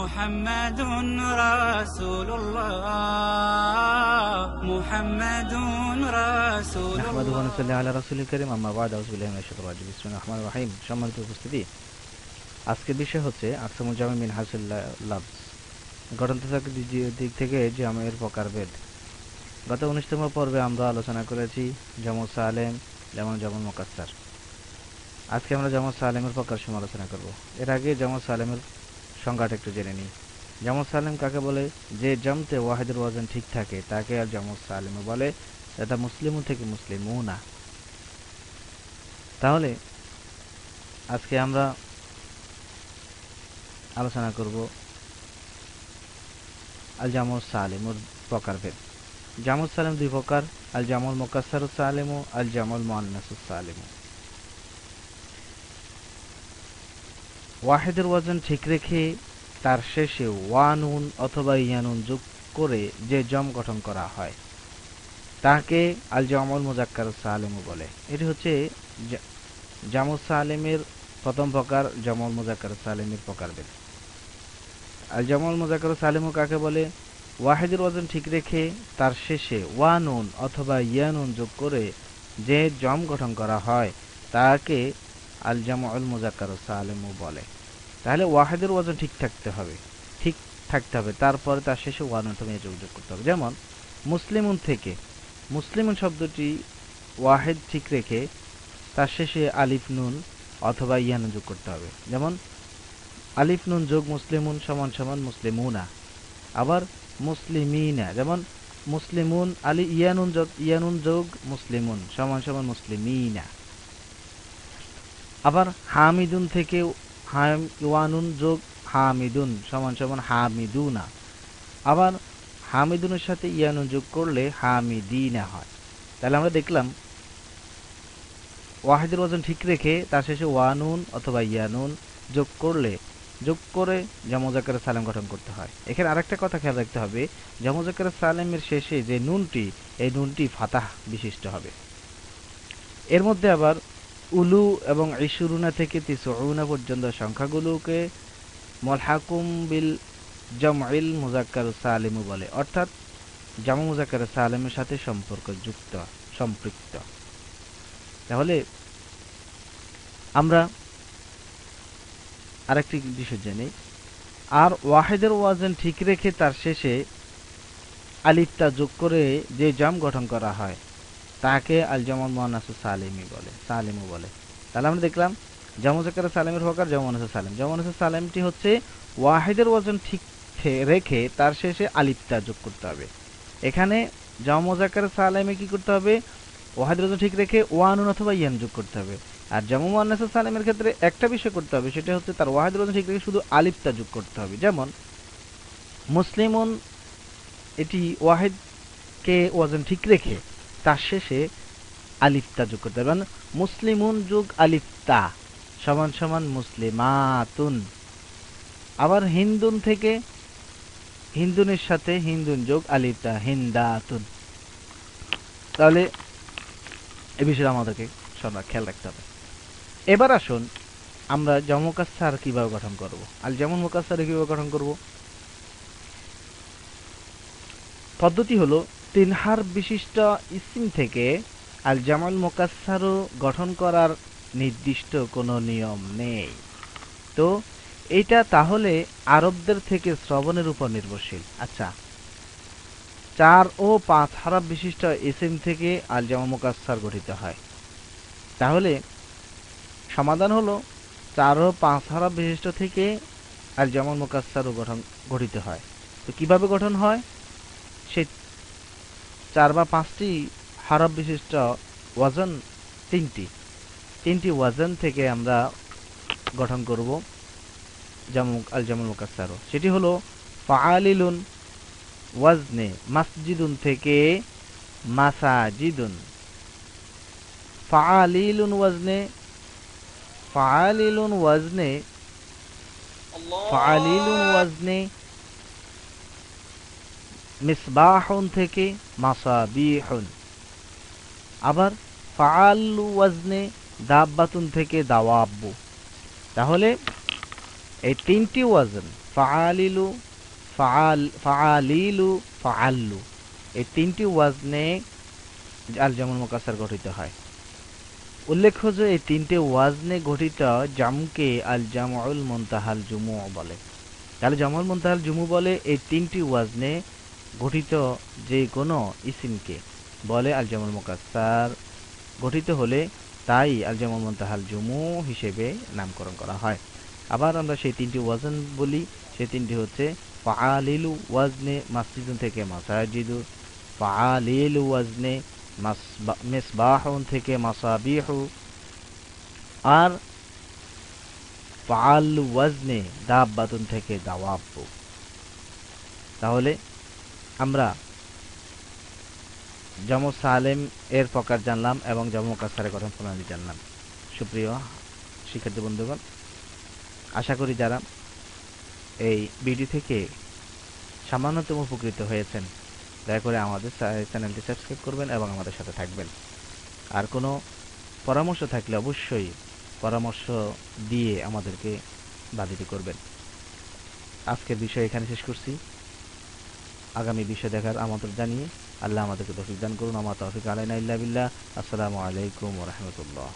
محمد رسول الله محمد رسول الله نحمده ونصلي على رسول الكريم أما بعد أعوذ بالله من الشيطان الرجيم بسم الله الرحمن الرحيم সম্মানিত উপস্থিতি আজকের বিষয় হচ্ছে আকসামুল জামি মিন হাসিল লাফজ গঠনগত দিক থেকে জামের প্রকারভেদ। গত 19তম পর্বে আমরা আলোচনা করেছি জামু সালেম জামুল মুকাসসার। আজকে আমরা জামু সালেমের প্রকারসমূহ আলোচনা করব। এর আগে জামু সালেমের সংজ্ঞাটা একটু জেনে নিই। জামু সালেম কাকে বলে? যে জামতে ওয়াহিদের ওয়াজন ঠিক থাকে তাকে আর জামু সালেম বলে। এটা মুসলিমুন থেকে মুসলিমুনা। তাহলে আজকে আমরা আলোচনা করব আল জামু সালেমের প্রকারভেদ। জামু সালেম দুই প্রকার, আল জামুল মুকাসসার সালেম ও আল জামুল মুআন্নাস সালেম। ওয়াহিদের ওয়াজন ঠিক রেখে তার শেষে ওয়ানুন অথবা ইয়ানুন যোগ করে যে জম গঠন করা হয় তাকে আল জামুল মুযাক্কার সালেম বলে। এটি হচ্ছে জামু সালেমের প্রথম প্রকার, জামুল মুযাক্কার সালেমের প্রকারভেদ। আল জামুল মুযাক্কার সালেম কাকে বলে? ওয়াহিদের ওয়াজন ঠিক রেখে তার শেষে ওয়ানুন অথবা ইয়ানুন যোগ করে যে জম গঠন করা হয় তাকে আল জামুল মুযাক্কার সালেম বলে। তাহলে ওয়াহিদের ওয়াজন ঠিক থাকতে হবে, তারপরে তার শেষে ওয়ান অথবা যোগ করতে হবে। যেমন মুসলিমুন থেকে, মুসলিমুন শব্দটি ওয়াহিদ ঠিক রেখে তার শেষে আলিফ নুন অথবা ইয়ানুন যোগ করতে হবে। যেমন আলিফ নুন যোগ মুসলিমুন সমান সমান মুসলিমুনা। আবার মুসলিমিনা, যেমন মুসলিমুন আলি ইয়ানুন যোগ মুসলিমুন সমান সমান মুসলিমিনা। আবার হামিদুন থেকে ওয়ানুন যোগ হামিদুন সমান সমান হামিদুনা। আবার হামিদুনের সাথে ইয়ানুন যোগ করলে হামিদিনা হয়। তাহলে আমরা দেখলাম ওয়াহিদের ওয়াজন ঠিক রেখে তার শেষে ওয়ানুন অথবা ইয়ানুন যোগ করে জামু মুযাক্কার সালেম গঠন করতে হয়। এখানে আরেকটা কথা খেয়াল রাখতে হবে, জামু মুযাক্কার সালেমের শেষে যে নুনটি, এই নুনটি ফাতাহ বিশিষ্ট হবে। এর মধ্যে আবার উলু এবং ইশরুনা থেকে তিসউনা পর্যন্ত সংখ্যাগুলোকে মুলহাকুম বিল জামউল মুযাক্কার সালিম বলে, অর্থাৎ জামু মুযাক্কার সালেমের সাথে সম্পৃক্ত। তাহলে আমরা আরেকটি বিষয় জানি, আর ওয়াহিদের ওয়াজন ঠিক রেখে তার শেষে আলিফটা যোগ করে যে জাম গঠন করা হয় তাকে আল জামুল মুআন্নাস সালিম বলে। তাহলে আমরা দেখলাম জামু মুযাক্কার সালেমের প্রকার জামু মুআন্নাস সালেম। জামু মুআন্নাস সালেমটি হচ্ছে ওয়াহিদের ওয়াজন ঠিক রেখে তার শেষে আলিফটা যোগ করতে হবে। এখানে জামু মুযাক্কার সালেমে কি করতে হবে? ওয়াহিদের ওয়াজন ঠিক রেখে ওয়ানুন অথবা ইয়ান যোগ করতে হবে। আর জামু মুআন্নাস সালেমের ক্ষেত্রে একটা বিষয় করতে হবে, সেটা হচ্ছে তার ওয়াহিদের ওয়াজন ঠিক রেখে শুধু আলিফটা যোগ করতে হবে। যেমন মুসলিমুন, এটি ওয়াহিদকে ওয়াজন ঠিক রেখে তার শেষে আলিফতা যোগ করতে হবে। মুসলিমুন যোগ আলিফতা সমান সমান মুসলিমাতুন। আবার হিন্দুন থেকে হিন্দুনের সাথে হিন্দুন যোগ আলিফতা হিন্দাতুন। তাহলে এই বিষয়ে আমাদেরকে খেয়াল রাখতে হবে। এবার আসুন আমরা জামু মুকাসসার কিভাবে গঠন করব, আল জামুল মুকাসসার কিভাবে গঠন করব। পদ্ধতি হলো 3 হারফ বিশিষ্ট ইসম থেকে আল জামুল মুকাসসার গঠন করার নির্দিষ্ট কোনো নিয়ম নেই। তো এটা তাহলে আরবদের থেকে শ্রবণের উপর নির্ভরশীল। আচ্ছা, 4 ও 5 হারফ বিশিষ্ট ইসম থেকে আল জামুল মুকাসসার গঠিত হয়। তাহলে সমাধান হলো 4 ও 5 হারফ বিশিষ্ট থেকে আল জামুল মুকাসসার গঠিত হয়। তো কিভাবে গঠন হয়? সেই 4 বা 5টি হারফ বিশিষ্ট ওয়াজন, তিনটি ওয়াজন থেকে আমরা গঠন করব আল জামুল মুকাসসার। সেটি হলো ফাআলিলুন ওয়াজনে মাসজিদুন থেকে মাসাজিদুন, ফাআলিলুন ওয়াজনে মিসবাহুন থেকে মাসাবিহুন। আবার ফাআলু ওয়াজনে দাব্বাতুন থেকে দাওয়াব্বু। তাহলে এই 3টি ওয়াজন ফাআলিলু, ফাআলিলু, ফাআল্লু, এই তিনটি ওয়াজনে আল জামুল মুকাসসার গঠিত হয়। উল্লেখ্য যে এই তিনটে ওয়াজনে গঠিত জামকে আল জামউল মুনতাহাল জুমু বলে। তাহলে জামউল মুনতাহাল জুমু বলে এই তিনটি ওয়াজনে গঠিত যে কোনো ইসিমকে বলে আল জামুল মুকাসসার। গঠিত হলে তাই আল জামউল মুনতাহাল জুমু হিসেবে নামকরণ করা হয়। আবার আমরা সেই তিনটি ওয়াজন বলি, সেই তিনটি হচ্ছে ফাআলিলু ওয়াজনে মাসজিদুন থেকে মাসাজিদু, ফাআলিলু ওয়াজনে মিসবাহুন থেকে মাসাবিহু, আর ফাআলু ওয়াজনে দাব্বাতুন থেকে দাওয়াবু। তাহলে আমরা জামু সালেম এর প্রকার জানলাম এবং জামু মুকাসসারের গঠন প্রণালী জানলাম। সুপ্রিয় শিক্ষার্থী বন্ধুগণ, আশা করি যারা এই ভিডিও থেকে সামান্যতম উপকৃত হয়েছেন, দয়া করে আমাদের চ্যানেলটি সাবস্ক্রাইব করবেন এবং আমাদের সাথে থাকবেন। আর কোনো পরামর্শ থাকলে অবশ্যই পরামর্শ দিয়ে আমাদেরকে বাধিত করবেন। আজকের বিষয় এখানে শেষ করছি। আগামী বিষয় দেখার আমন্ত্রণ জানিয়ে আল্লাহ আমাদেরকে তৌফিক দান করুন। আমা তৌফিক আলাইনা ইল্লা বিল্লাহ। আসসালামু আলাইকুম ওয়া রাহমাতুল্লাহ।